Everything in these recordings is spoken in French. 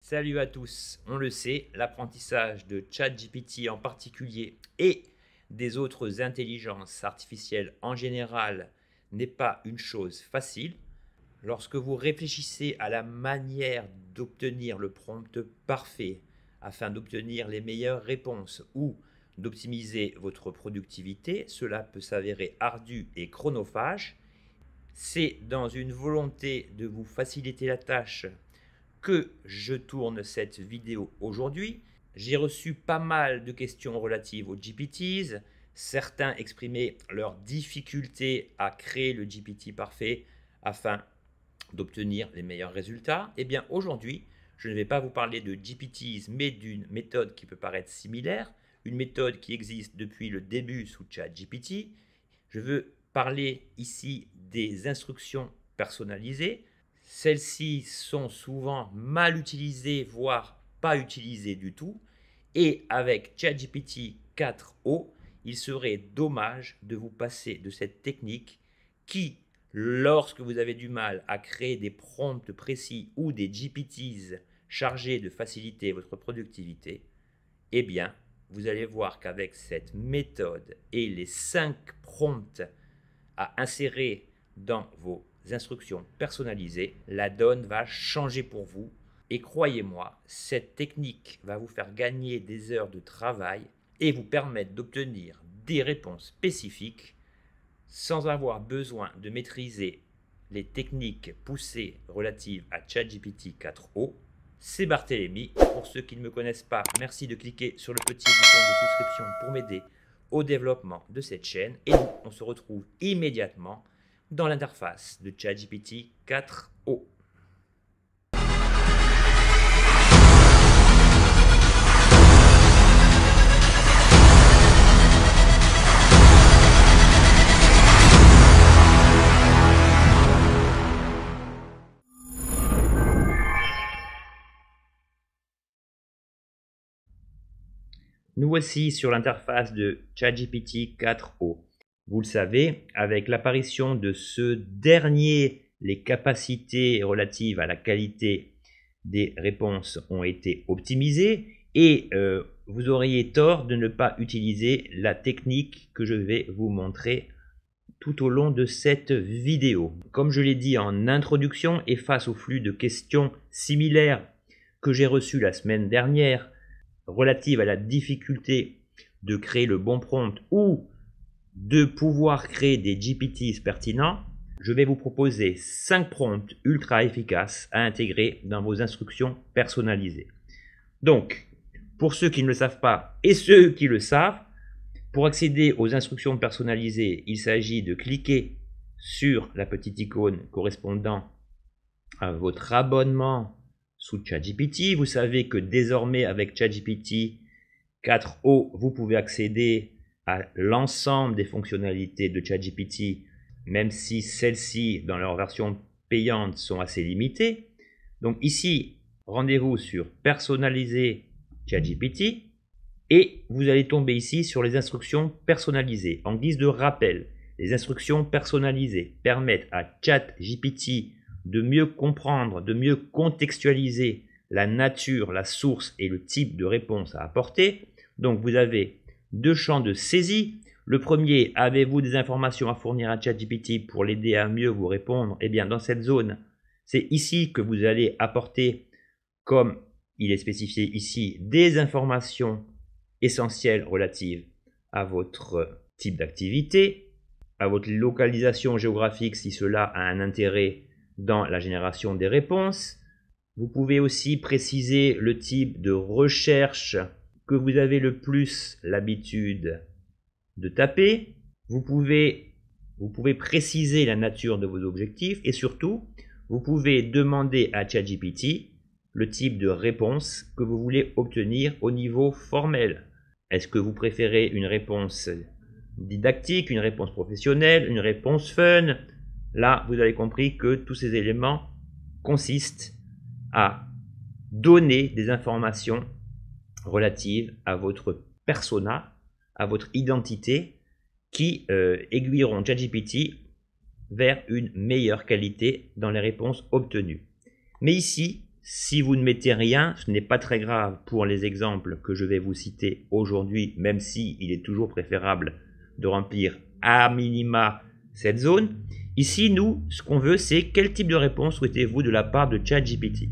Salut à tous, on le sait, l'apprentissage de ChatGPT en particulier et des autres intelligences artificielles en général n'est pas une chose facile. Lorsque vous réfléchissez à la manière d'obtenir le prompt parfait afin d'obtenir les meilleures réponses ou d'optimiser votre productivité, cela peut s'avérer ardu et chronophage. C'est dans une volonté de vous faciliter la tâche que je tourne cette vidéo aujourd'hui. J'ai reçu pas mal de questions relatives aux GPTs. Certains exprimaient leur difficulté à créer le GPT parfait afin d'obtenir les meilleurs résultats. Eh bien aujourd'hui, je ne vais pas vous parler de GPTs, mais d'une méthode qui peut paraître similaire, une méthode qui existe depuis le début sous ChatGPT. Je veux parler ici des instructions personnalisées. Celles-ci sont souvent mal utilisées, voire pas utilisées du tout. Et avec ChatGPT 4o, il serait dommage de vous passer de cette technique qui, lorsque vous avez du mal à créer des prompts précis ou des GPTs chargés de faciliter votre productivité, eh bien, vous allez voir qu'avec cette méthode et les 5 prompts à insérer dans vos instructions personnalisées, la donne va changer pour vous. Et croyez-moi, cette technique va vous faire gagner des heures de travail et vous permettre d'obtenir des réponses spécifiques sans avoir besoin de maîtriser les techniques poussées relatives à ChatGPT 4o. C'est Barthélémy. Pour ceux qui ne me connaissent pas, merci de cliquer sur le petit bouton de souscription pour m'aider au développement de cette chaîne. Et nous, on se retrouve immédiatement dans l'interface de ChatGPT 4o. Nous voici sur l'interface de ChatGPT 4o. Vous le savez, avec l'apparition de ce dernier, les capacités relatives à la qualité des réponses ont été optimisées et vous auriez tort de ne pas utiliser la technique que je vais vous montrer tout au long de cette vidéo. Comme je l'ai dit en introduction et face au flux de questions similaires que j'ai reçues la semaine dernière, relative à la difficulté de créer le bon prompt ou de pouvoir créer des GPTs pertinents, je vais vous proposer 5 prompts ultra efficaces à intégrer dans vos instructions personnalisées. Donc, pour ceux qui ne le savent pas et ceux qui le savent, pour accéder aux instructions personnalisées, il s'agit de cliquer sur la petite icône correspondant à votre abonnement sous ChatGPT. Vous savez que désormais avec ChatGPT 4o, vous pouvez accéder à l'ensemble des fonctionnalités de ChatGPT, même si celles-ci, dans leur version payante, sont assez limitées. Donc ici, rendez-vous sur personnaliser ChatGPT et vous allez tomber ici sur les instructions personnalisées. En guise de rappel, les instructions personnalisées permettent à ChatGPT de mieux comprendre, de mieux contextualiser la nature, la source et le type de réponse à apporter. Donc vous avez 2 champs de saisie. Le premier, avez-vous des informations à fournir à ChatGPT pour l'aider à mieux vous répondre? Eh bien dans cette zone, c'est ici que vous allez apporter, comme il est spécifié ici, des informations essentielles relatives à votre type d'activité, à votre localisation géographique si cela a un intérêt dans la génération des réponses. Vous pouvez aussi préciser le type de recherche que vous avez le plus l'habitude de taper. Vous pouvez préciser la nature de vos objectifs et surtout, vous pouvez demander à ChatGPT le type de réponse que vous voulez obtenir au niveau formel. Est-ce que vous préférez une réponse didactique, une réponse professionnelle, une réponse fun? Là, vous avez compris que tous ces éléments consistent à donner des informations relatives à votre persona, à votre identité, qui aiguilleront ChatGPT vers une meilleure qualité dans les réponses obtenues. Mais ici, Si vous ne mettez rien, ce n'est pas très grave pour les exemples que je vais vous citer aujourd'hui, même si il est toujours préférable de remplir à minima cette zone. Ici, nous, ce qu'on veut, c'est quel type de réponse souhaitez-vous de la part de ChatGPT.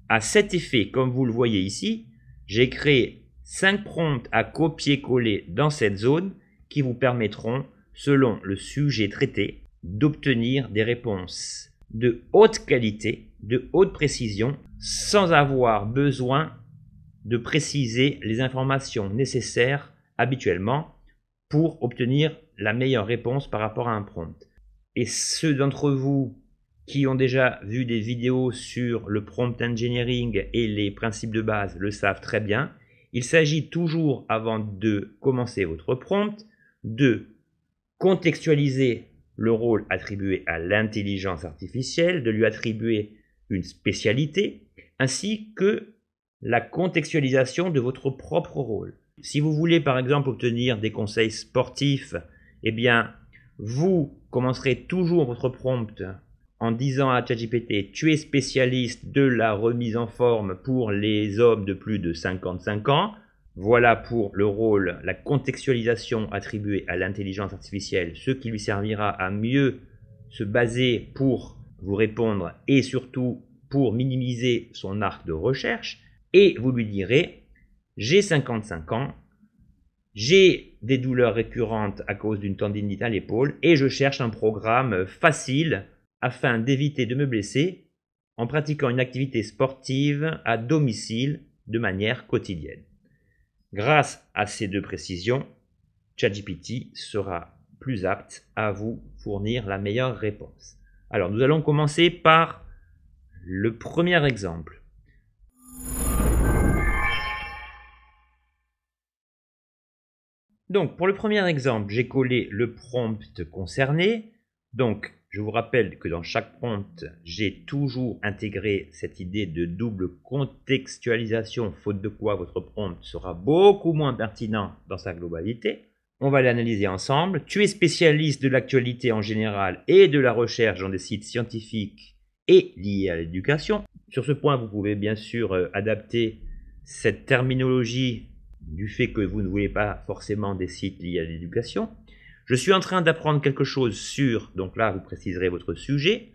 À cet effet, comme vous le voyez ici, j'ai créé 5 prompts à copier-coller dans cette zone qui vous permettront, selon le sujet traité, d'obtenir des réponses de haute qualité, de haute précision, sans avoir besoin de préciser les informations nécessaires habituellement pour obtenir la meilleure réponse par rapport à un prompt. Et ceux d'entre vous qui ont déjà vu des vidéos sur le prompt engineering et les principes de base le savent très bien. Il s'agit toujours, avant de commencer votre prompt, de contextualiser le rôle attribué à l'intelligence artificielle, de lui attribuer une spécialité, ainsi que la contextualisation de votre propre rôle. Si vous voulez par exemple obtenir des conseils sportifs, eh bien, vous commencerez toujours votre prompt en disant à ChatGPT « Tu es spécialiste de la remise en forme pour les hommes de plus de 55 ans ». Voilà pour le rôle, la contextualisation attribuée à l'intelligence artificielle, ce qui lui servira à mieux se baser pour vous répondre et surtout pour minimiser son arc de recherche. Et vous lui direz « J'ai 55 ans, j'ai des douleurs récurrentes à cause d'une tendinite à l'épaule et je cherche un programme facile afin d'éviter de me blesser en pratiquant une activité sportive à domicile de manière quotidienne. » Grâce à ces deux précisions, ChatGPT sera plus apte à vous fournir la meilleure réponse. Alors, nous allons commencer par le premier exemple. Donc, pour le premier exemple, j'ai collé le prompt concerné. Donc, je vous rappelle que dans chaque prompt, j'ai toujours intégré cette idée de double contextualisation, faute de quoi votre prompt sera beaucoup moins pertinent dans sa globalité. On va l'analyser ensemble. Tu es spécialiste de l'actualité en général et de la recherche dans des sites scientifiques et liés à l'éducation. Sur ce point, vous pouvez bien sûr adapter cette terminologie du fait que vous ne voulez pas forcément des sites liés à l'éducation. Je suis en train d'apprendre quelque chose sur, donc là vous préciserez votre sujet,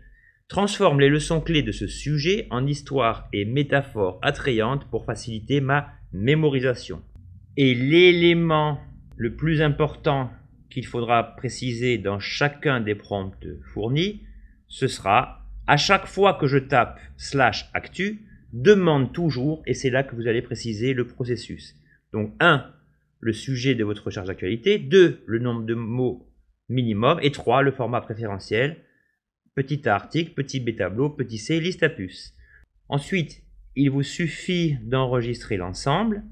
transforme les leçons clés de ce sujet en histoires et métaphores attrayantes pour faciliter ma mémorisation. Et l'élément le plus important qu'il faudra préciser dans chacun des prompts fournis, ce sera à chaque fois que je tape /actu, demande toujours, et c'est là que vous allez préciser le processus. Donc 1, le sujet de votre recherche d'actualité, 2, le nombre de mots minimum, et 3, le format préférentiel, petit A article, petit B tableau, petit C liste à puces. Ensuite, il vous suffit d'enregistrer l'ensemble,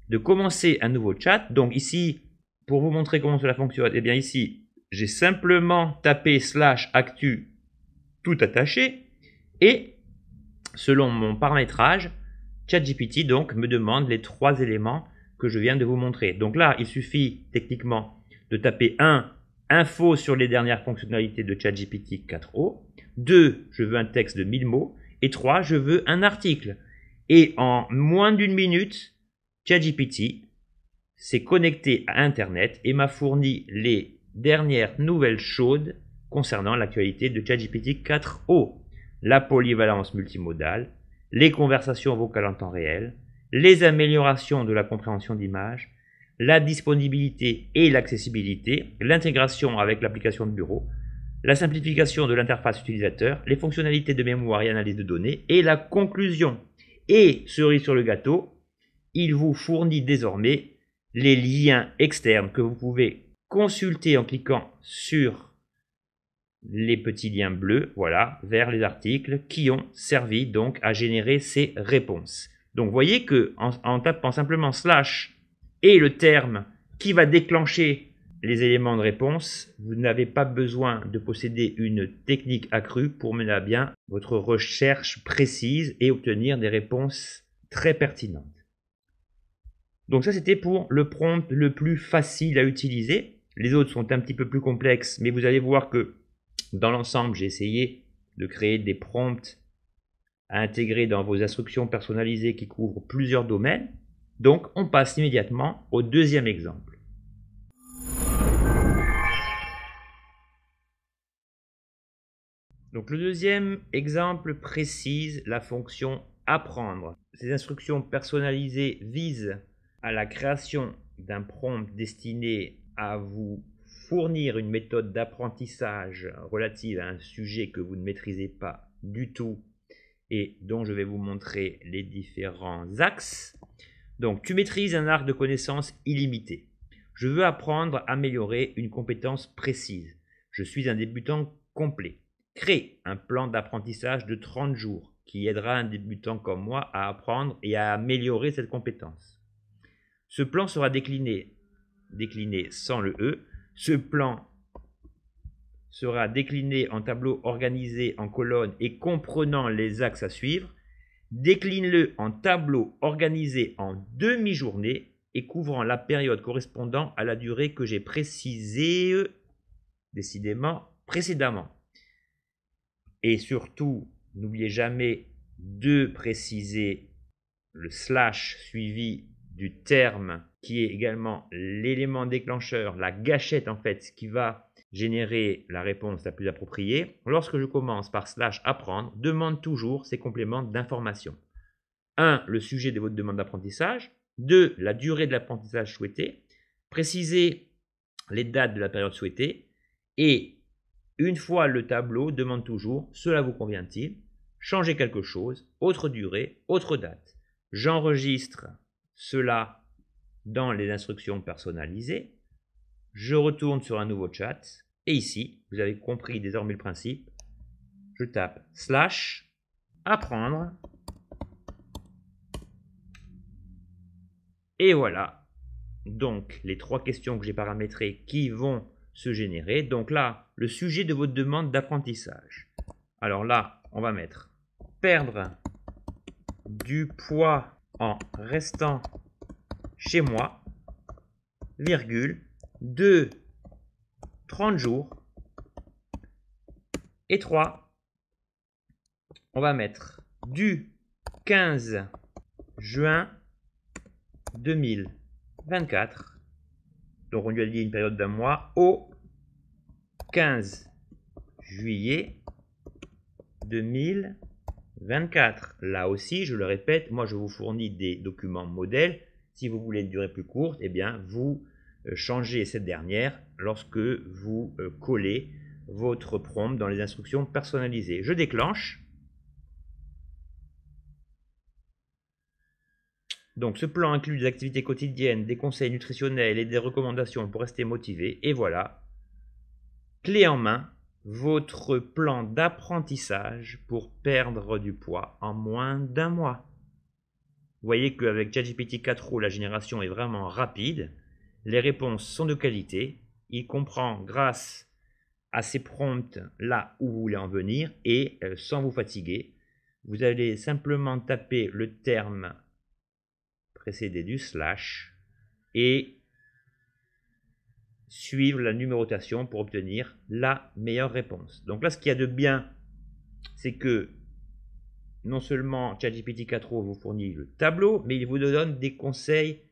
de commencer un nouveau chat. Donc ici, pour vous montrer comment cela fonctionne, eh bien ici, j'ai simplement tapé /actu tout attaché, et selon mon paramétrage, ChatGPT donc me demande les 3 éléments que je viens de vous montrer. Donc là, il suffit techniquement de taper 1, info sur les dernières fonctionnalités de ChatGPT 4o, 2, je veux un texte de 1000 mots, et 3, je veux un article. Et en moins d'une minute, ChatGPT s'est connecté à Internet et m'a fourni les dernières nouvelles chaudes concernant l'actualité de ChatGPT 4o, la polyvalence multimodale, les conversations vocales en temps réel, les améliorations de la compréhension d'images, la disponibilité et l'accessibilité, l'intégration avec l'application de bureau, la simplification de l'interface utilisateur, les fonctionnalités de mémoire et analyse de données, et la conclusion. Et, cerise sur le gâteau, il vous fournit désormais les liens externes que vous pouvez consulter en cliquant sur les petits liens bleus, voilà, vers les articles qui ont servi donc à générer ces réponses. Donc vous voyez que en tapant simplement / et le terme qui va déclencher les éléments de réponse, vous n'avez pas besoin de posséder une technique accrue pour mener à bien votre recherche précise et obtenir des réponses très pertinentes. Donc ça c'était pour le prompt le plus facile à utiliser. Les autres sont un petit peu plus complexes, mais vous allez voir que dans l'ensemble j'ai essayé de créer des prompts à intégrer dans vos instructions personnalisées qui couvrent plusieurs domaines. Donc, on passe immédiatement au deuxième exemple. Donc, le deuxième exemple précise la fonction apprendre. Ces instructions personnalisées visent à la création d'un prompt destiné à vous fournir une méthode d'apprentissage relative à un sujet que vous ne maîtrisez pas du tout et dont je vais vous montrer les différents axes. Donc, tu maîtrises un arc de connaissances illimité. Je veux apprendre à améliorer une compétence précise. Je suis un débutant complet. Crée un plan d'apprentissage de 30 jours qui aidera un débutant comme moi à apprendre et à améliorer cette compétence. Ce plan sera décliné sans le E. Ce plan sera décliné en tableau organisé en colonnes et comprenant les axes à suivre. Décline-le en tableau organisé en demi-journée et couvrant la période correspondant à la durée que j'ai précisée décidément précédemment. Et surtout, n'oubliez jamais de préciser le slash suivi du terme qui est également l'élément déclencheur, la gâchette en fait, qui va générer la réponse la plus appropriée. Lorsque je commence par slash apprendre, demande toujours ces compléments d'information. 1. Le sujet de votre demande d'apprentissage. 2. La durée de l'apprentissage souhaité. Précisez les dates de la période souhaitée. Et une fois le tableau, demande toujours « Cela vous convient-il » Changez quelque chose, autre durée, autre date. J'enregistre cela dans les instructions personnalisées. Je retourne sur un nouveau chat. Et ici, vous avez compris désormais le principe. Je tape slash apprendre. Et voilà. Donc, les 3 questions que j'ai paramétrées qui vont se générer. Donc là, le sujet de votre demande d'apprentissage. Alors là, on va mettre perdre du poids en restant chez moi, virgule, de 30 jours. Et 3, on va mettre du 15 juin 2024. Donc on lui a dit une période d'un mois au 15 juillet 2024. Là aussi, je le répète, moi je vous fournis des documents modèles. Si vous voulez une durée plus courte, eh bien vous changez cette dernière lorsque vous collez votre prompt dans les instructions personnalisées. Je déclenche. Donc ce plan inclut des activités quotidiennes, des conseils nutritionnels et des recommandations pour rester motivé. Et voilà, clé en main, votre plan d'apprentissage pour perdre du poids en moins d'un mois. Vous voyez qu'avec ChatGPT 4o, la génération est vraiment rapide. Les réponses sont de qualité. Il comprend grâce à ces prompts là où vous voulez en venir et sans vous fatiguer. Vous allez simplement taper le terme précédé du slash et suivre la numérotation pour obtenir la meilleure réponse. Donc là, ce qu'il y a de bien, c'est que non seulement ChatGPT 4o vous fournit le tableau, mais il vous donne des conseils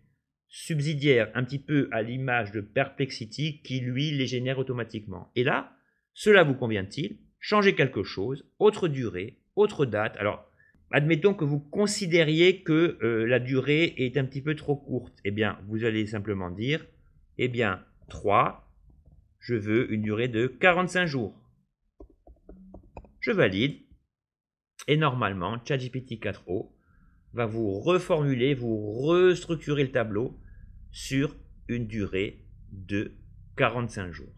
subsidiaires, un petit peu à l'image de Perplexity qui, lui, les génère automatiquement. Et là, cela vous convient-il? Changez quelque chose, autre durée, autre date. Alors, admettons que vous considériez que la durée est un petit peu trop courte. Eh bien, vous allez simplement dire, eh bien, 3, je veux une durée de 45 jours. Je valide. Et normalement, ChatGPT 4o va vous reformuler, vous restructurer le tableau sur une durée de 45 jours.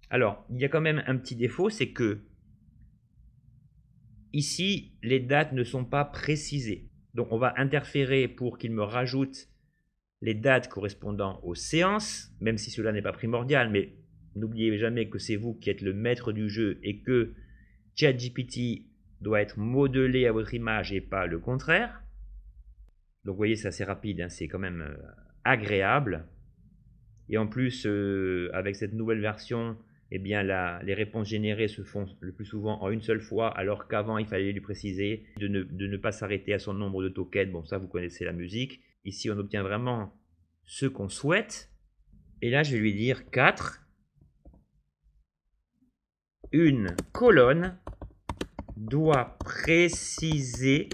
Alors, il y a quand même un petit défaut, c'est que ici, les dates ne sont pas précisées. Donc, on va interférer pour qu'il me rajoute les dates correspondant aux séances, même si cela n'est pas primordial, mais n'oubliez jamais que c'est vous qui êtes le maître du jeu et que ChatGPT doit être modelé à votre image et pas le contraire. Donc vous voyez, c'est assez rapide, hein, c'est quand même agréable. Et en plus, avec cette nouvelle version, eh bien les réponses générées se font le plus souvent en une seule fois, alors qu'avant il fallait lui préciser de ne pas s'arrêter à son nombre de tokens. Bon, ça vous connaissez la musique. Ici on obtient vraiment ce qu'on souhaite. Et là je vais lui dire 4. Une colonne doit préciser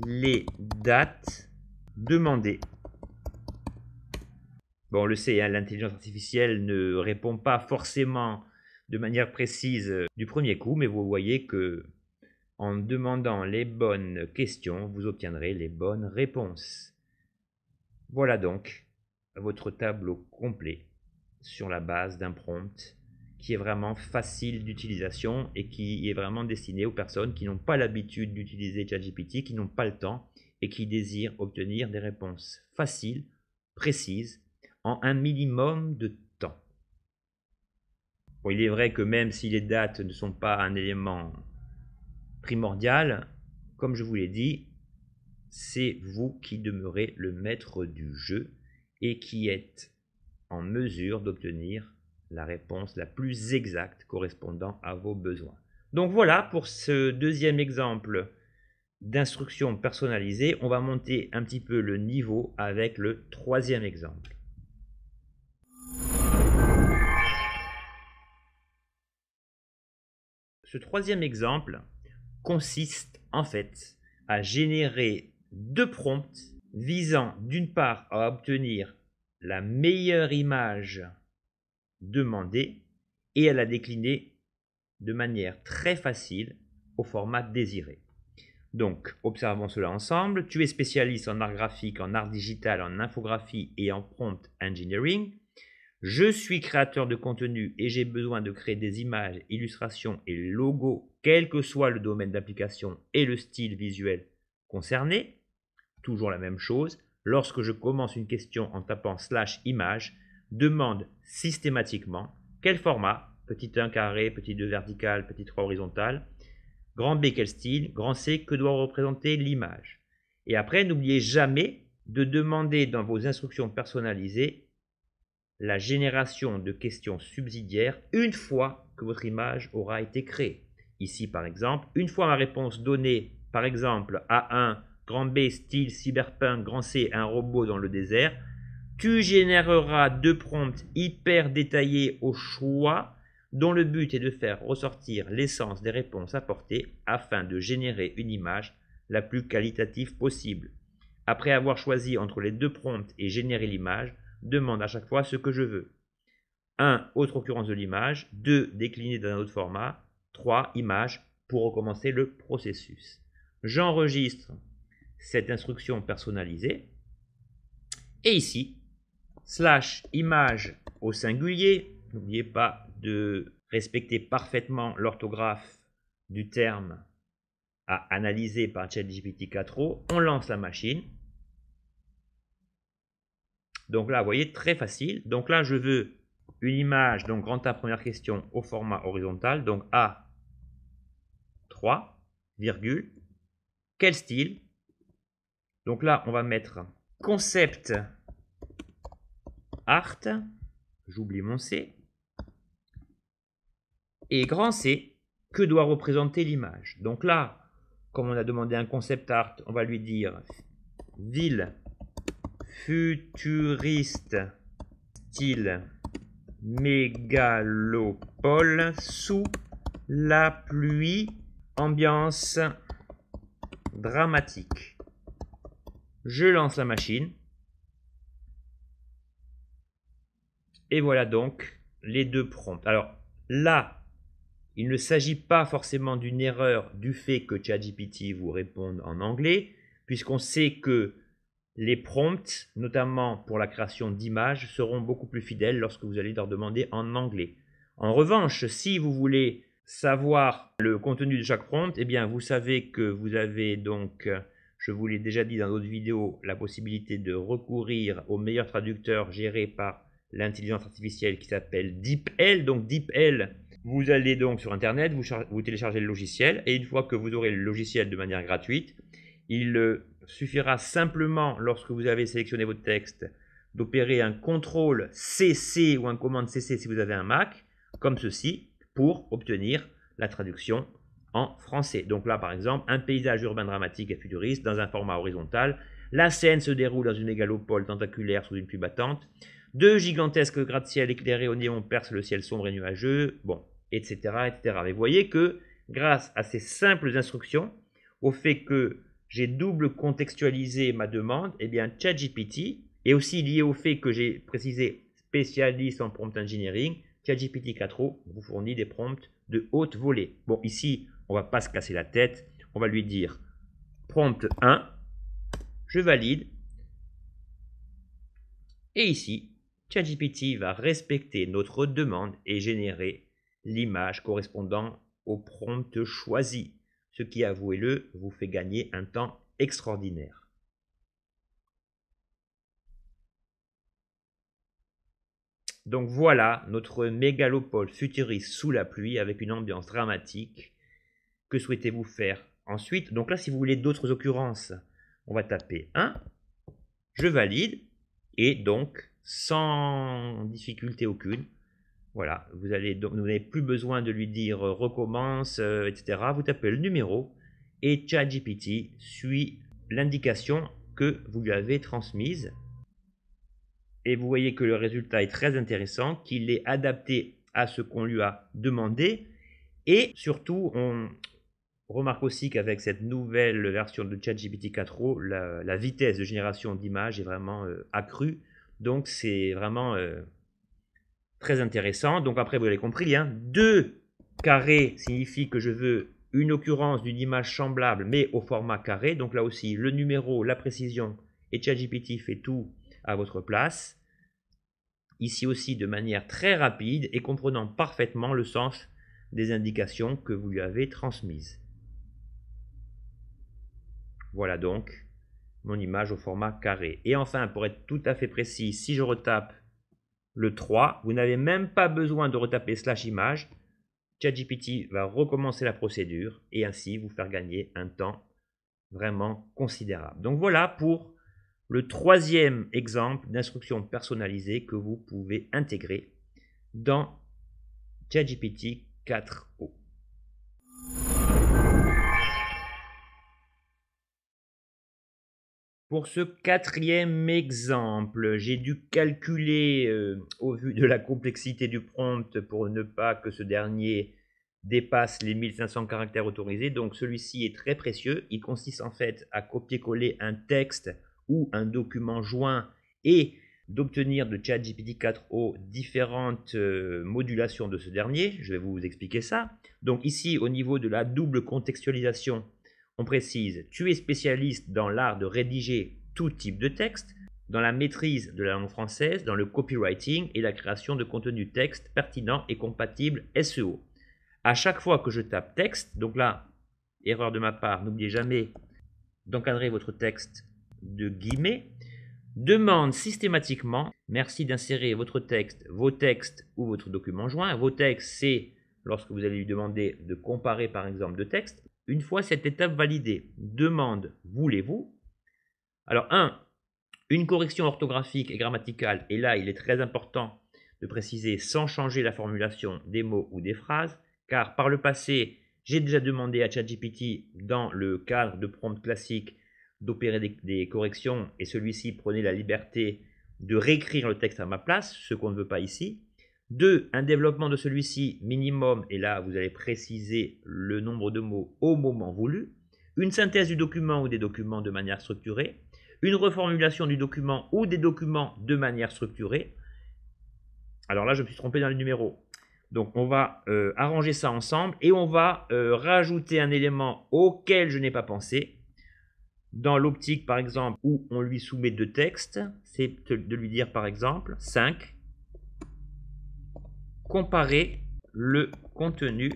les dates demandées. Bon, on le sait, hein, l'intelligence artificielle ne répond pas forcément de manière précise du premier coup, mais vous voyez que en demandant les bonnes questions, vous obtiendrez les bonnes réponses. Voilà donc votre tableau complet sur la base d'un prompt qui est vraiment facile d'utilisation et qui est vraiment destiné aux personnes qui n'ont pas l'habitude d'utiliser ChatGPT, qui n'ont pas le temps et qui désirent obtenir des réponses faciles, précises, en un minimum de temps. Bon, il est vrai que même si les dates ne sont pas un élément primordial, comme je vous l'ai dit, c'est vous qui demeurez le maître du jeu et qui êtes en mesure d'obtenir la réponse la plus exacte correspondant à vos besoins. Donc voilà pour ce deuxième exemple d'instruction personnalisée. On va monter un petit peu le niveau avec le troisième exemple. Ce troisième exemple consiste en fait à générer deux prompts visant d'une part à obtenir la meilleure image demandée et à la décliner de manière très facile au format désiré. Donc, observons cela ensemble. Tu es spécialiste en art graphique, en art digital, en infographie et en prompt engineering. Je suis créateur de contenu et j'ai besoin de créer des images, illustrations et logos, quel que soit le domaine d'application et le style visuel concerné. Toujours la même chose. Lorsque je commence une question en tapant /image, demande systématiquement quel format, petit 1 carré, petit 2 vertical, petit 3 horizontal, grand B quel style, grand C que doit représenter l'image. Et après, n'oubliez jamais de demander dans vos instructions personnalisées la génération de questions subsidiaires une fois que votre image aura été créée. Ici par exemple, une fois ma réponse donnée, par exemple A1, grand B style cyberpunk, grand C un robot dans le désert, tu généreras deux prompts hyper détaillés au choix dont le but est de faire ressortir l'essence des réponses apportées afin de générer une image la plus qualitative possible. Après avoir choisi entre les deux prompts et généré l'image, demande à chaque fois ce que je veux. 1. Autre occurrence de l'image. 2. Décliner dans un autre format. 3. Image pour recommencer le processus. J'enregistre cette instruction personnalisée. Et ici, /image au singulier. N'oubliez pas de respecter parfaitement l'orthographe du terme à analyser par ChatGPT 4o. On lance la machine. Donc là, vous voyez, très facile. Donc là, je veux une image, donc grand A, première question, au format horizontal. Donc A3, virgule. Quel style? Donc là, on va mettre concept art. J'oublie mon C. Et grand C, que doit représenter l'image? Donc là, comme on a demandé un concept art, on va lui dire ville futuriste style mégalopole sous la pluie, ambiance dramatique. Je lance la machine. Et voilà donc les deux prompts. Alors là, il ne s'agit pas forcément d'une erreur du fait que ChatGPT vous réponde en anglais, puisqu'on sait que les prompts, notamment pour la création d'images, seront beaucoup plus fidèles lorsque vous allez leur demander en anglais. En revanche, si vous voulez savoir le contenu de chaque prompt, eh bien vous savez que vous avez donc, je vous l'ai déjà dit dans d'autres vidéos, la possibilité de recourir au meilleur traducteur géré par l'intelligence artificielle qui s'appelle DeepL. Donc DeepL, vous allez donc sur internet, vous téléchargez le logiciel et une fois que vous aurez le logiciel de manière gratuite, il suffira simplement, lorsque vous avez sélectionné votre texte, d'opérer un contrôle CC ou un commande CC si vous avez un Mac. comme ceci, pour obtenir la traduction en français. Donc là, par exemple, un paysage urbain dramatique et futuriste dans un format horizontal. La scène se déroule dans une mégalopole tentaculaire sous une pluie battante. Deux gigantesques gratte-ciel éclairés au néon percent le ciel sombre et nuageux, bon, etc., etc. Mais vous voyez que grâce à ces simples instructions, au fait que j'ai double contextualisé ma demande, eh bien ChatGPT, et aussi lié au fait que j'ai précisé spécialiste en prompt engineering, ChatGPT 4o vous fournit des prompts de haute volée. Bon, ici, on ne va pas se casser la tête, on va lui dire prompt 1, je valide, et ici, ChatGPT va respecter notre demande et générer l'image correspondant au prompt choisi, ce qui, avouez-le, vous fait gagner un temps extraordinaire. Donc voilà notre mégalopole futuriste sous la pluie avec une ambiance dramatique. Que souhaitez-vous faire ensuite? Donc là, si vous voulez d'autres occurrences, on va taper 1, je valide, et donc sans difficulté aucune, voilà, vous n'avez plus besoin de lui dire recommence, etc. Vous tapez le numéro et ChatGPT suit l'indication que vous lui avez transmise. Et vous voyez que le résultat est très intéressant, qu'il est adapté à ce qu'on lui a demandé. Et surtout, on remarque aussi qu'avec cette nouvelle version de ChatGPT 4o, la vitesse de génération d'images est vraiment accrue. Donc c'est vraiment très intéressant. Donc après, vous l'avez compris, hein, 2 carrés signifie que je veux une occurrence d'une image semblable, mais au format carré. Donc là aussi, le numéro, la précision, et ChatGPT fait tout à votre place. Ici aussi de manière très rapide et comprenant parfaitement le sens des indications que vous lui avez transmises. Voilà donc mon image au format carré. Et enfin, pour être tout à fait précis, si je retape le 3, vous n'avez même pas besoin de retaper /image. ChatGPT va recommencer la procédure et ainsi vous faire gagner un temps vraiment considérable. Donc voilà pour le 3e exemple d'instruction personnalisée que vous pouvez intégrer dans ChatGPT 4o. Pour ce 4e exemple, j'ai dû calculer au vu de la complexité du prompt pour ne pas que ce dernier dépasse les 1500 caractères autorisés. Donc celui-ci est très précieux. Il consiste en fait à copier-coller un texte ou un document joint et d'obtenir de ChatGPT 4o différentes modulations de ce dernier. Je vais vous expliquer ça. Donc ici, au niveau de la double contextualisation, on précise, tu es spécialiste dans l'art de rédiger tout type de texte, dans la maîtrise de la langue française, dans le copywriting et la création de contenu texte pertinent et compatible SEO. À chaque fois que je tape texte, donc là, erreur de ma part, n'oubliez jamais d'encadrer votre texte de guillemets, demande systématiquement, merci d'insérer votre texte, vos textes ou votre document joint. Vos textes, c'est lorsque vous allez lui demander de comparer par exemple deux textes. Une fois cette étape validée, demande voulez-vous. Alors une correction orthographique et grammaticale, et là il est très important de préciser sans changer la formulation des mots ou des phrases, car par le passé, j'ai déjà demandé à ChatGPT dans le cadre de prompt classique d'opérer des corrections et celui-ci prenait la liberté de réécrire le texte à ma place, ce qu'on ne veut pas ici. 2. Un développement de celui-ci minimum, et là vous allez préciser le nombre de mots au moment voulu. Une synthèse du document ou des documents de manière structurée. Une reformulation du document ou des documents de manière structurée. Alors là je me suis trompé dans le numéro. Donc on va arranger ça ensemble et on va rajouter un élément auquel je n'ai pas pensé. Dans l'optique par exemple où on lui soumet deux textes, c'est de lui dire par exemple 5. Comparer le contenu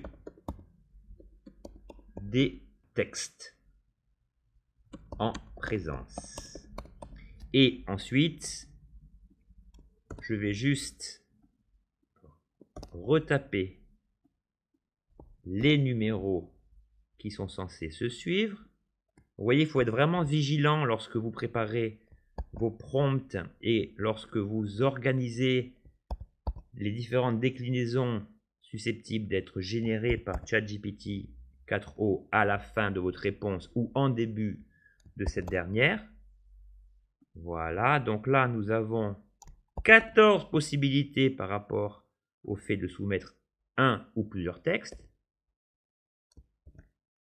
des textes en présence. Et ensuite, je vais juste retaper les numéros qui sont censés se suivre. Vous voyez, il faut être vraiment vigilant lorsque vous préparez vos prompts et lorsque vous organisez les différentes déclinaisons susceptibles d'être générés par ChatGPT 4o à la fin de votre réponse ou en début de cette dernière. Voilà, donc là nous avons 14 possibilités par rapport au fait de soumettre un ou plusieurs textes.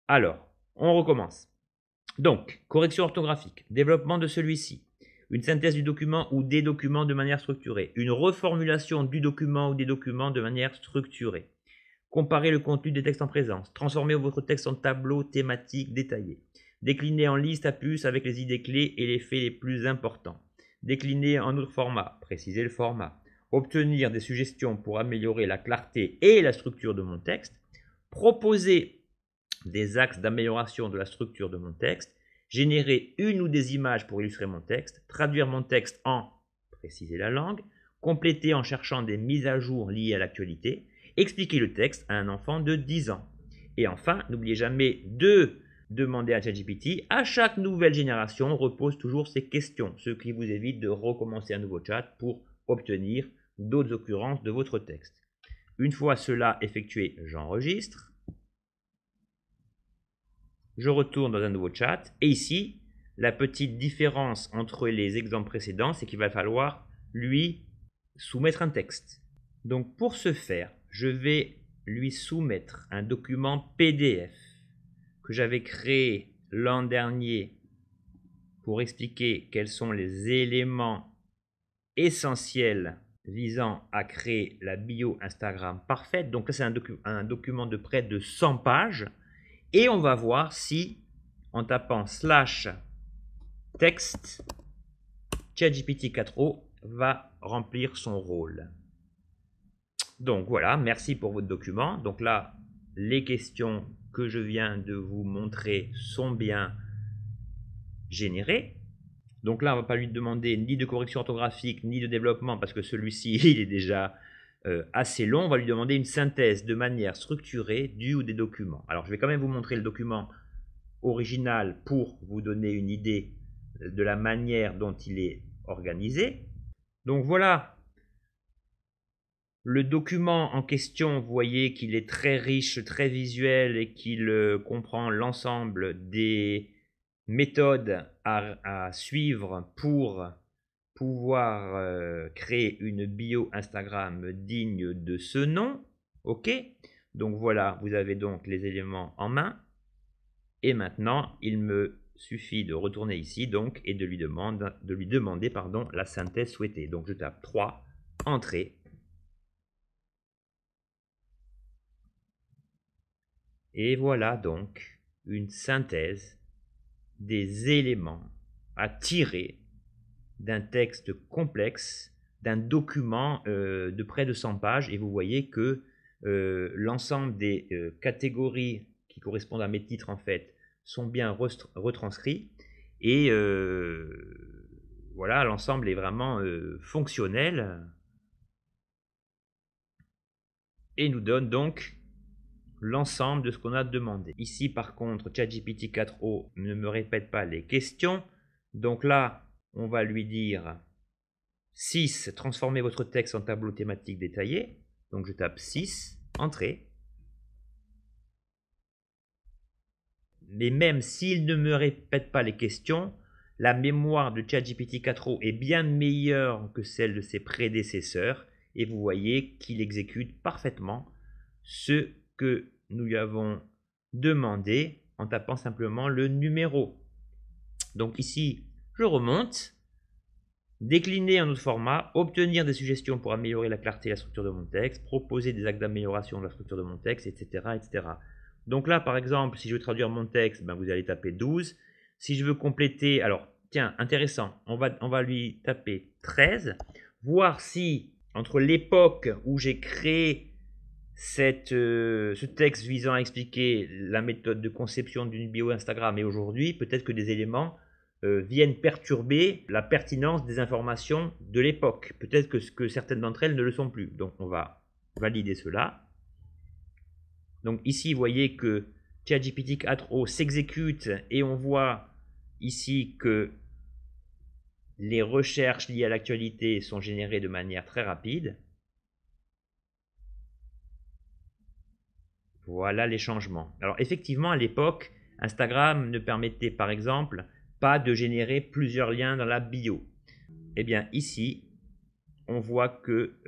Alors, on recommence. Donc, correction orthographique, développement de celui-ci, une synthèse du document ou des documents de manière structurée, une reformulation du document ou des documents de manière structurée, comparer le contenu des textes en présence, transformer votre texte en tableau thématique détaillé, décliner en liste à puces avec les idées clés et les faits les plus importants, décliner en autre format, préciser le format, obtenir des suggestions pour améliorer la clarté et la structure de mon texte, proposer des axes d'amélioration de la structure de mon texte, générer une ou des images pour illustrer mon texte, traduire mon texte en préciser la langue, compléter en cherchant des mises à jour liées à l'actualité, expliquer le texte à un enfant de 10 ans. Et enfin, n'oubliez jamais de demander à ChatGPT, à chaque nouvelle génération, on repose toujours ces questions, ce qui vous évite de recommencer un nouveau chat pour obtenir d'autres occurrences de votre texte. Une fois cela effectué, j'enregistre. Je retourne dans un nouveau chat et ici, la petite différence entre les exemples précédents, c'est qu'il va falloir lui soumettre un texte. Donc pour ce faire, je vais lui soumettre un document PDF que j'avais créé l'an dernier pour expliquer quels sont les éléments essentiels visant à créer la bio Instagram parfaite. Donc là, c'est un document de près de 100 pages. Et on va voir si, en tapant / texte, ChatGPT 4o va remplir son rôle. Donc voilà, merci pour votre document. Donc là, les questions que je viens de vous montrer sont bien générées. Donc là, on ne va pas lui demander ni de correction orthographique, ni de développement, parce que celui-ci, il est déjà assez long. On va lui demander une synthèse de manière structurée du ou des documents. Alors, je vais quand même vous montrer le document original pour vous donner une idée de la manière dont il est organisé. Donc voilà, le document en question, vous voyez qu'il est très riche, très visuel et qu'il comprend l'ensemble des méthodes à suivre pour pouvoir créer une bio Instagram digne de ce nom. Ok, donc voilà, vous avez donc les éléments en main. Et maintenant, il me suffit de retourner ici donc et de lui demander la synthèse souhaitée. Donc je tape 3, entrée. Et voilà donc une synthèse des éléments à tirer d'un texte complexe, d'un document de près de 100 pages. Et vous voyez que l'ensemble des catégories qui correspondent à mes titres en fait sont bien retranscrits. Et voilà, l'ensemble est vraiment fonctionnel. Et nous donne donc l'ensemble de ce qu'on a demandé. Ici, par contre, ChatGPT 4o ne me répète pas les questions. Donc là, on va lui dire 6, transformez votre texte en tableau thématique détaillé. Donc je tape 6, entrée. Mais même s'il ne me répète pas les questions, la mémoire de ChatGPT 4o est bien meilleure que celle de ses prédécesseurs. Et vous voyez qu'il exécute parfaitement ce que nous lui avons demandé en tapant simplement le numéro. Donc ici, je remonte, décliner en autre format, obtenir des suggestions pour améliorer la clarté et la structure de mon texte, proposer des actes d'amélioration de la structure de mon texte, etc., etc. Donc là, par exemple, si je veux traduire mon texte, vous allez taper 12. Si je veux compléter, alors, tiens, intéressant, on va lui taper 13, voir si, entre l'époque où j'ai créé ce texte visant à expliquer la méthode de conception d'une bio Instagram et aujourd'hui, peut-être que des éléments viennent perturber la pertinence des informations de l'époque. Peut-être que certaines d'entre elles ne le sont plus. Donc on va valider cela. Donc ici, vous voyez que ChatGPT 4o s'exécute et on voit ici que les recherches liées à l'actualité sont générées de manière très rapide. Voilà les changements. Alors effectivement, à l'époque, Instagram ne permettait par exemple pas de générer plusieurs liens dans la bio. Eh bien ici, on voit que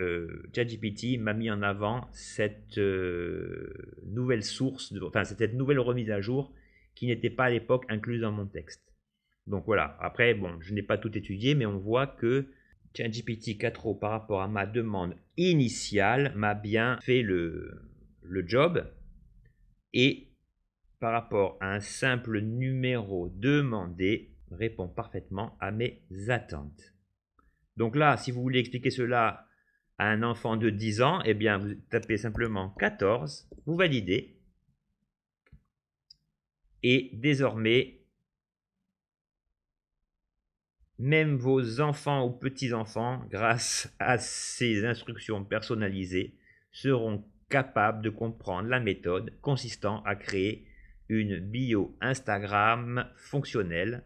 ChatGPT m'a mis en avant cette nouvelle source, cette nouvelle remise à jour qui n'était pas à l'époque incluse dans mon texte. Donc voilà, après, bon, je n'ai pas tout étudié, mais on voit que ChatGPT 4o par rapport à ma demande initiale m'a bien fait le job. Et par rapport à un simple numéro demandé, répond parfaitement à mes attentes. Donc là, si vous voulez expliquer cela à un enfant de 10 ans, eh bien, vous tapez simplement 14, vous validez. Et désormais, même vos enfants ou petits-enfants, grâce à ces instructions personnalisées, seront capables de comprendre la méthode consistant à créer une bio Instagram fonctionnelle.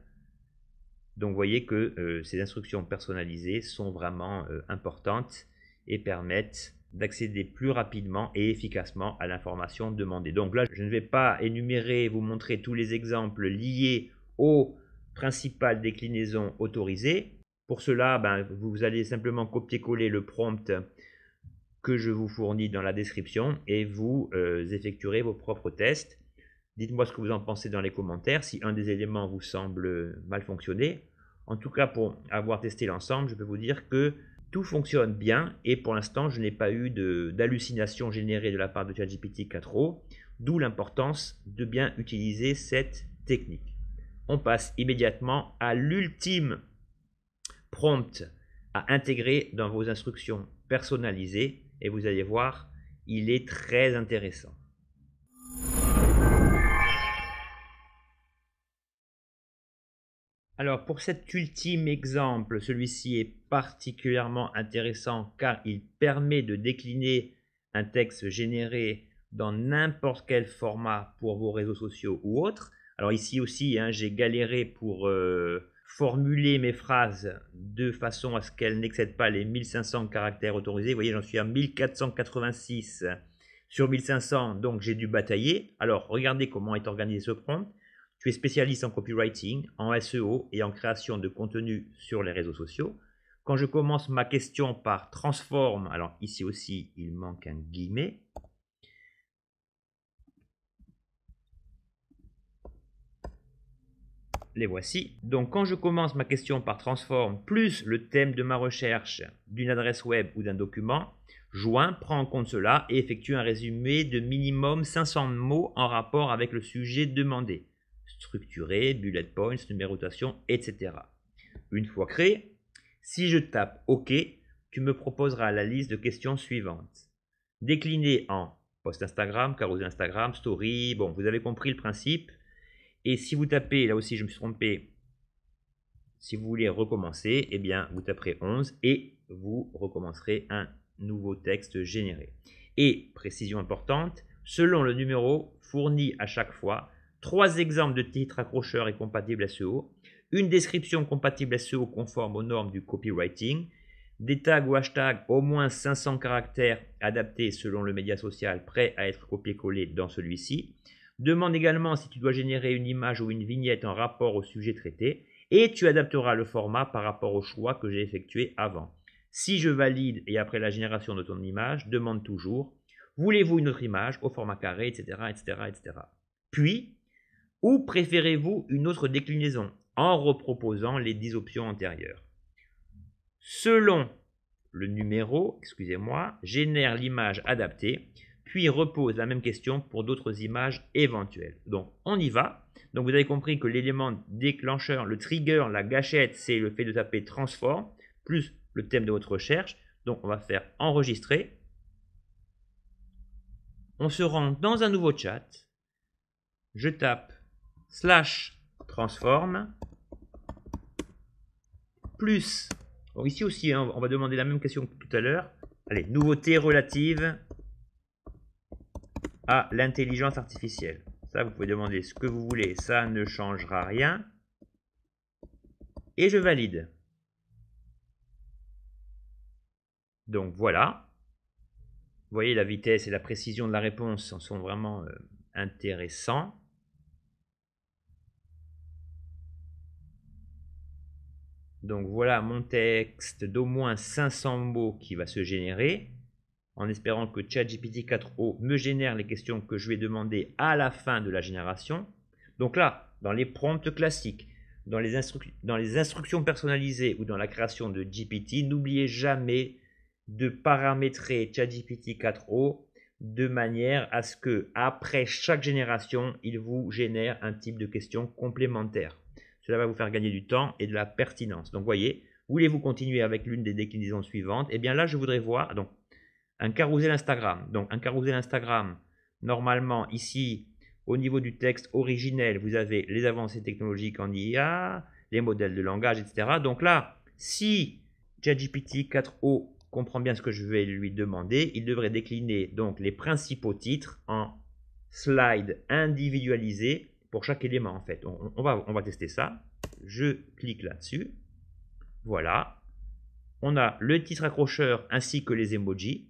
Donc vous voyez que ces instructions personnalisées sont vraiment importantes et permettent d'accéder plus rapidement et efficacement à l'information demandée. Donc là, je ne vais pas énumérer, vous montrer tous les exemples liés aux principales déclinaisons autorisées. Pour cela, vous allez simplement copier-coller le prompt que je vous fournis dans la description et vous effectuerez vos propres tests. Dites-moi ce que vous en pensez dans les commentaires, si un des éléments vous semble mal fonctionner. En tout cas, pour avoir testé l'ensemble, je peux vous dire que tout fonctionne bien et pour l'instant, je n'ai pas eu d'hallucination générée de la part de ChatGPT 4o, d'où l'importance de bien utiliser cette technique. On passe immédiatement à l'ultime prompt à intégrer dans vos instructions personnalisées et vous allez voir, il est très intéressant. Alors pour cet ultime exemple, celui-ci est particulièrement intéressant car il permet de décliner un texte généré dans n'importe quel format pour vos réseaux sociaux ou autres. Alors ici aussi, j'ai galéré pour formuler mes phrases de façon à ce qu'elles n'excèdent pas les 1500 caractères autorisés. Vous voyez, j'en suis à 1486 sur 1500, donc j'ai dû batailler. Alors regardez comment est organisé ce prompt. Tu es spécialiste en copywriting, en SEO et en création de contenu sur les réseaux sociaux. Quand je commence ma question par transforme, alors ici aussi il manque un guillemet. Les voici. Donc quand je commence ma question par transforme plus le thème de ma recherche d'une adresse web ou d'un document, Join prend en compte cela et effectue un résumé de minimum 500 mots en rapport avec le sujet demandé. Structuré, bullet points, numérotation, etc. Une fois créé, si je tape OK, tu me proposeras la liste de questions suivantes. Déclinées en post Instagram, carousel Instagram, story, bon, vous avez compris le principe. Et si vous tapez, là aussi je me suis trompé, si vous voulez recommencer, eh bien vous taperez 11 et vous recommencerez un nouveau texte généré. Et, précision importante, selon le numéro fourni à chaque fois, 3 exemples de titres accrocheurs et compatibles SEO, une description compatible SEO conforme aux normes du copywriting, des tags ou hashtags au moins 500 caractères adaptés selon le média social prêt à être copié-collé dans celui-ci. Demande également si tu dois générer une image ou une vignette en rapport au sujet traité et tu adapteras le format par rapport au choix que j'ai effectué avant. Si je valide et après la génération de ton image, demande toujours voulez-vous une autre image au format carré, etc., etc., etc. Puis, ou préférez-vous une autre déclinaison en reproposant les 10 options antérieures. Selon le numéro, excusez-moi, génère l'image adaptée, puis repose la même question pour d'autres images éventuelles. Donc, on y va. Donc, vous avez compris que l'élément déclencheur, le trigger, la gâchette, c'est le fait de taper transform, plus le thème de votre recherche. Donc, on va faire enregistrer. On se rend dans un nouveau chat. Je tape /transform plus. Bon, ici aussi, on va demander la même question que tout à l'heure. Allez, nouveauté relative à l'intelligence artificielle. Ça, vous pouvez demander ce que vous voulez. Ça ne changera rien. Et je valide. Donc voilà. Vous voyez, la vitesse et la précision de la réponse sont vraiment intéressants. Donc voilà mon texte d'au moins 500 mots qui va se générer, en espérant que ChatGPT 4o me génère les questions que je vais demander à la fin de la génération. Donc là, dans les prompts classiques, dans les instructions personnalisées ou dans la création de GPT, n'oubliez jamais de paramétrer ChatGPT 4o de manière à ce que, après chaque génération, il vous génère un type de question complémentaire. Cela va vous faire gagner du temps et de la pertinence. Donc, voyez, voulez-vous continuer avec l'une des déclinaisons suivantes? Eh bien là, je voudrais voir donc un carrousel Instagram. Donc, un carrousel Instagram, normalement, ici, au niveau du texte originel, vous avez les avancées technologiques en IA, les modèles de langage, etc. Donc là, si ChatGPT 4o comprend bien ce que je vais lui demander, il devrait décliner donc les principaux titres en slides individualisés pour chaque élément en fait. On va tester ça. Je clique là-dessus. Voilà. On a le titre accrocheur ainsi que les emojis.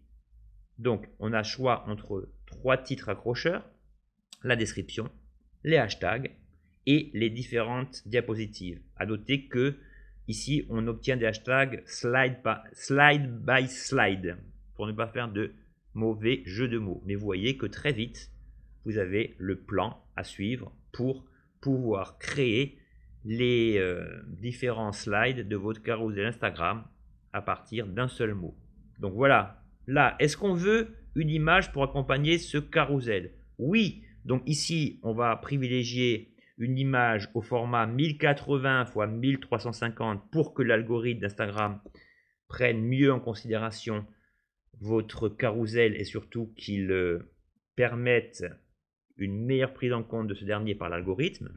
Donc, on a choix entre 3 titres accrocheurs, la description, les hashtags et les différentes diapositives. À noter que ici, on obtient des hashtags slide by slide pour ne pas faire de mauvais jeu de mots. Mais vous voyez que très vite, vous avez le plan à suivre pour pouvoir créer les différents slides de votre carrousel Instagram à partir d'un seul mot. Donc voilà, là, est-ce qu'on veut une image pour accompagner ce carrousel? Oui, donc ici, on va privilégier une image au format 1080 x 1350 pour que l'algorithme d'Instagram prenne mieux en considération votre carrousel et surtout qu'il permette une meilleure prise en compte de ce dernier par l'algorithme.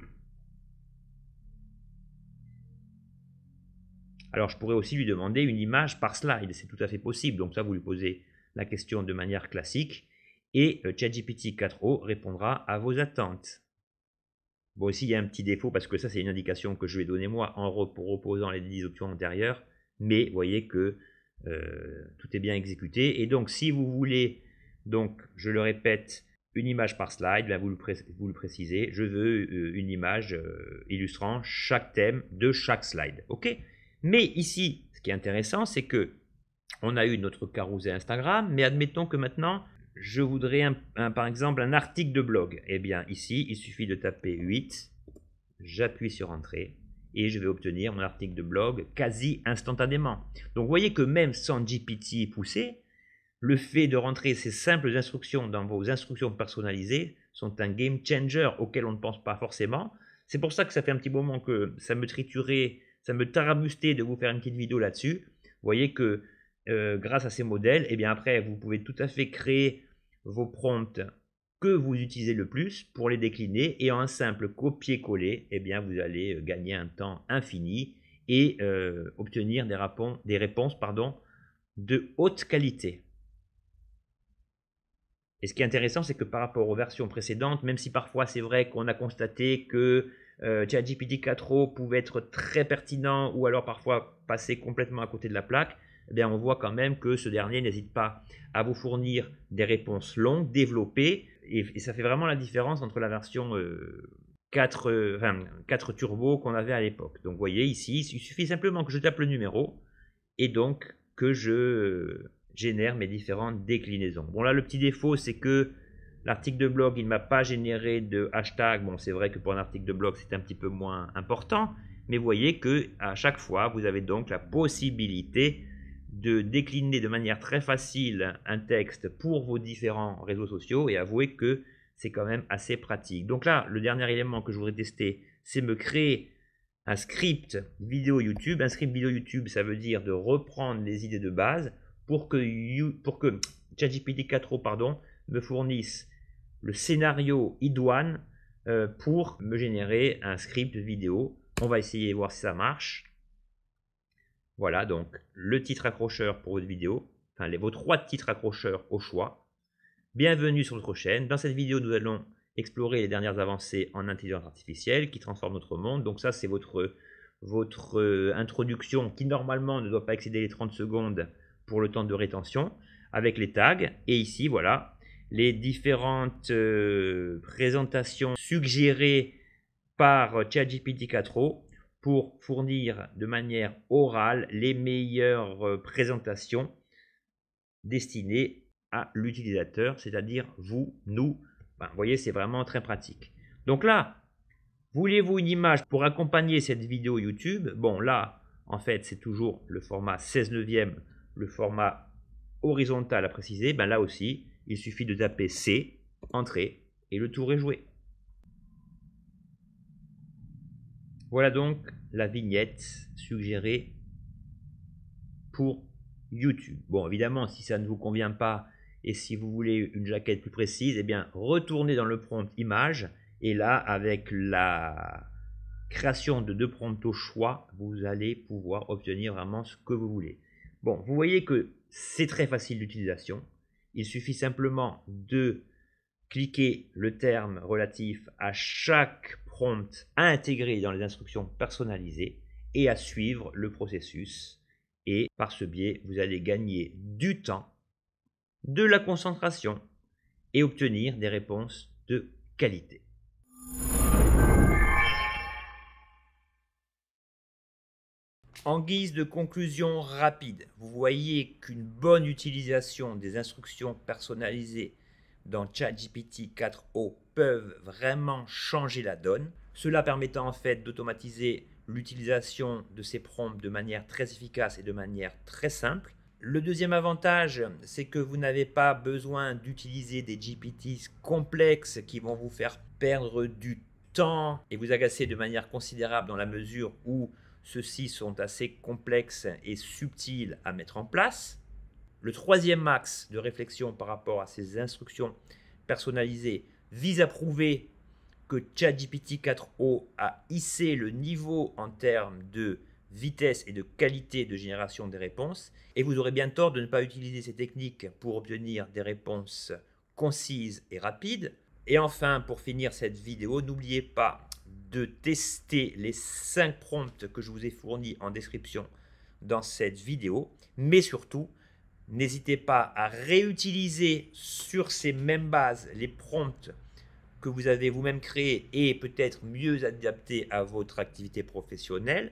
Alors, je pourrais aussi lui demander une image par slide, c'est tout à fait possible. Donc ça, vous lui posez la question de manière classique et ChatGPT 4o répondra à vos attentes. Bon, ici, il y a un petit défaut parce que ça, c'est une indication que je vais donner moi en reposant les 10 options antérieures. Mais vous voyez que tout est bien exécuté. Et donc, si vous voulez, donc, je le répète, une image par slide, là, vous le précisez. Je veux une image illustrant chaque thème de chaque slide. OK? Mais ici, ce qui est intéressant, c'est que on a eu notre carrousel Instagram, mais admettons que maintenant, je voudrais par exemple un article de blog. Eh bien ici, il suffit de taper 8, j'appuie sur Entrée et je vais obtenir mon article de blog quasi instantanément. Donc vous voyez que même sans GPT poussé, le fait de rentrer ces simples instructions dans vos instructions personnalisées sont un game changer auquel on ne pense pas forcément. C'est pour ça que ça fait un petit moment que ça me triturait, ça me tarabustait de vous faire une petite vidéo là-dessus. Vous voyez que grâce à ces modèles, et bien après, vous pouvez tout à fait créer vos prompts que vous utilisez le plus pour les décliner et en un simple copier-coller, et bien vous allez gagner un temps infini et obtenir des réponses de haute qualité. Et ce qui est intéressant, c'est que par rapport aux versions précédentes, même si parfois c'est vrai qu'on a constaté que ChatGPT 4o pouvait être très pertinent ou alors parfois passer complètement à côté de la plaque, eh bien on voit quand même que ce dernier n'hésite pas à vous fournir des réponses longues, développées, et ça fait vraiment la différence entre la version 4 turbo qu'on avait à l'époque. Donc vous voyez ici, il suffit simplement que je tape le numéro et donc que je génère mes différentes déclinaisons. Bon là le petit défaut c'est que l'article de blog il ne m'a pas généré de hashtag. Bon c'est vrai que pour un article de blog c'est un petit peu moins important, mais vous voyez que à chaque fois vous avez donc la possibilité de décliner de manière très facile un texte pour vos différents réseaux sociaux et avouez que c'est quand même assez pratique. Donc là le dernier élément que je voudrais tester c'est me créer un script vidéo YouTube. Un script vidéo YouTube, ça veut dire de reprendre les idées de base pour que ChatGPT 4o me fournisse le scénario idoine pour me générer un script vidéo. On va essayer de voir si ça marche. Voilà, donc le titre accrocheur pour votre vidéo, enfin vos 3 titres accrocheurs au choix. Bienvenue sur notre chaîne. Dans cette vidéo, nous allons explorer les dernières avancées en intelligence artificielle qui transforment notre monde. Donc ça, c'est votre introduction qui normalement ne doit pas excéder les 30 secondes pour le temps de rétention. avec les tags. Et ici, voilà, les différentes présentations suggérées par ChatGPT 4o pour fournir de manière orale les meilleures présentations destinées à l'utilisateur, c'est-à-dire vous, nous. Ben, vous voyez, c'est vraiment très pratique. Donc là, voulez-vous une image pour accompagner cette vidéo YouTube? Bon, là, en fait, c'est toujours le format 16/9, le format horizontal à préciser. Ben là aussi, il suffit de taper C, Entrée, et le tour est joué. Voilà donc la vignette suggérée pour YouTube. Bon, évidemment, si ça ne vous convient pas et si vous voulez une jaquette plus précise, eh bien, retournez dans le prompt image et là, avec la création de 2 prompts au choix, vous allez pouvoir obtenir vraiment ce que vous voulez. Bon, vous voyez que c'est très facile d'utilisation. Il suffit simplement de cliquer le terme relatif à chaque prompt à intégrer dans les instructions personnalisées et à suivre le processus. Et par ce biais, vous allez gagner du temps, de la concentration et obtenir des réponses de qualité. En guise de conclusion rapide, vous voyez qu'une bonne utilisation des instructions personnalisées dans ChatGPT 4o peuvent vraiment changer la donne. Cela permettant en fait d'automatiser l'utilisation de ces prompts de manière très efficace et de manière très simple. Le deuxième avantage, c'est que vous n'avez pas besoin d'utiliser des GPTs complexes qui vont vous faire perdre du temps et vous agacer de manière considérable dans la mesure où ceux-ci sont assez complexes et subtils à mettre en place. Le troisième axe de réflexion par rapport à ces instructions personnalisées vise à prouver que ChatGPT 4o a hissé le niveau en termes de vitesse et de qualité de génération des réponses. Et vous aurez bien tort de ne pas utiliser ces techniques pour obtenir des réponses concises et rapides. Et enfin, pour finir cette vidéo, n'oubliez pas de tester les 5 prompts que je vous ai fournis en description dans cette vidéo. Mais surtout, n'hésitez pas à réutiliser sur ces mêmes bases les prompts que vous avez vous-même créés et peut-être mieux adaptés à votre activité professionnelle.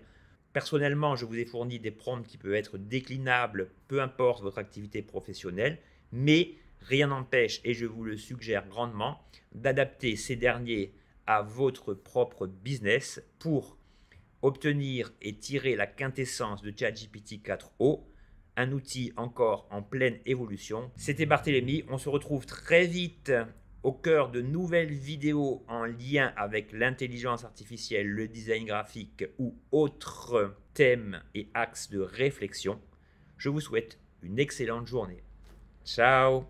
Personnellement, je vous ai fourni des prompts qui peuvent être déclinables, peu importe votre activité professionnelle, mais rien n'empêche, et je vous le suggère grandement, d'adapter ces derniers à votre propre business pour obtenir et tirer la quintessence de ChatGPT 4o, un outil encore en pleine évolution. C'était Barthélémy, on se retrouve très vite au cœur de nouvelles vidéos en lien avec l'intelligence artificielle, le design graphique ou autres thèmes et axes de réflexion. Je vous souhaite une excellente journée. Ciao!